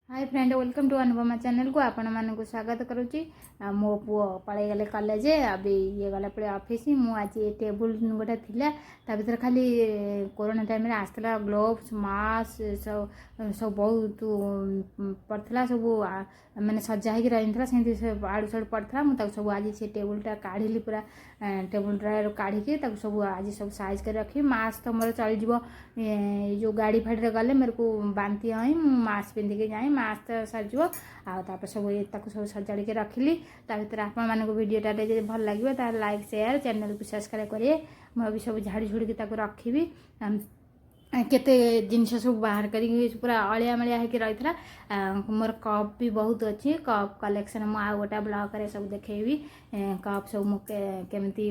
Hi friend welcome to Anupama channel को आपण मानक स्वागत करुच्ची। मो पुओ पलि गले कॉलेज अभी ये गला पड़े ऑफिस मु आज टेबुल गोटे थिला ता भीतर खाली कोरोना टाइम रे आसला ग्लोव्स मास्क सब सब बहुत पड़ता सब माने सजा होगी रही से आड़ू साड़ू पड़ता मुझे सब आज से टेबुलटा काढ़ी पूरा टेबुल ड्रायर काढ़ी सब आज सब साइज कर रखी मास्क तो मोर चल जो गाड़ी फाड़ी गले मेरे को बांती हई मास्क पिंधिकी जाए मास्क सरज आप सब सब सजाड़ के रखिली भर आपण भिडटा भल लगे लाइक शेयर चैनल को सब्सक्राइब करेंगे मुझे सब झाड़ी झुड़ी रखी केते जिनस सब बाहर कर पूरा अलिया मलिया होकर रही है। मोर कप भी बहुत अच्छी कप कलेक्शन मुझे गोटे ब्लॉग रे सब देखेबी कप सब केमती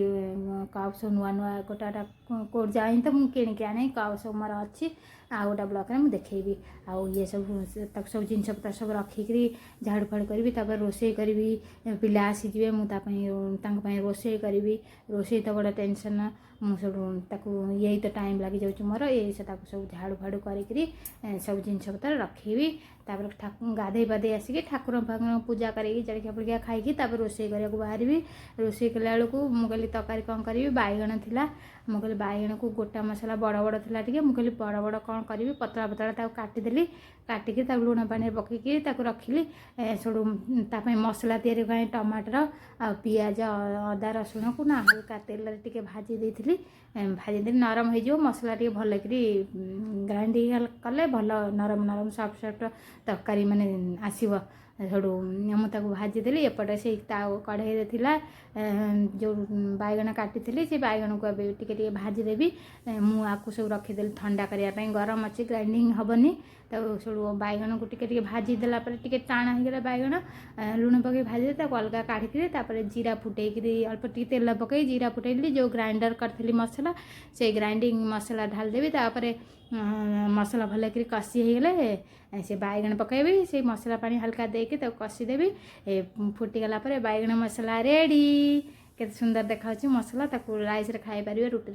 कप सब नुआ नुआ गोटा कोड जाए तो मुझे किणिक आने कप सब मोर अच्छी आ गोटे ब्लॉग रे मुझे देखेबी आउ ये सब सब जिनस पतर सब रखिकी झाड़ू फाड़ू करी रोषे करी पिला आसीजे मुझे रोषे करी रोषे तो बड़ा टेंशन मुझे यही तो टाइम लगी जाऊँ मोर ये सब झाड़ू फाड़ू करी सब जिनस पतर रखी गाधे बाधे आसिक ठाकुर फाकुर पूजा करी जड़िया फड़िया खाई रोषे करने को बाहर रोषे कला बेलू मुझे तरकारी कौन करी बैगण था मुझे बैगण को गोटा मसला बड़ बड़ था मुझे बड़ बड़ कौन करी पतला पतला काटिदेली काटिकी लुण पानी पकईकी रखिली सब मसला या टमाटर आ पियाज अदा रसुण को ना हल्का तेल टे भाजी देती भाजी नरम हो मसला टे भल ग्राइंडिंग कले भल नरम नरम सफ्ट सफ्ट तरकारी माने आसव सड़ू मुझे भाजीदेली एपटे से कढ़ई थी जो बैगण काटी से बैगण को टे भाजीदेवी मुझे सब रखीदेली ठंडा करने गरम अच्छी ग्राइंडिंग हेनी तो सब बैगण को टे भाजीदेला टे टाण होगा बैगण लुण पकई भाजी अलग काढ़ी जीरा फुटेकी अल्प टी तेल पकई जीरा फुटेली जो ग्राइंडर करी मसला से ग्राइंडिंग मसला ढालदेवी मसला भल कर कषी होगले से बैगण पकईबी से मसला पानी हल्का देके कषीदेवी फुटीगला बैगण मसला रेडी केते सुंदर देखा मसला राइस रे खाई पारे रुटी।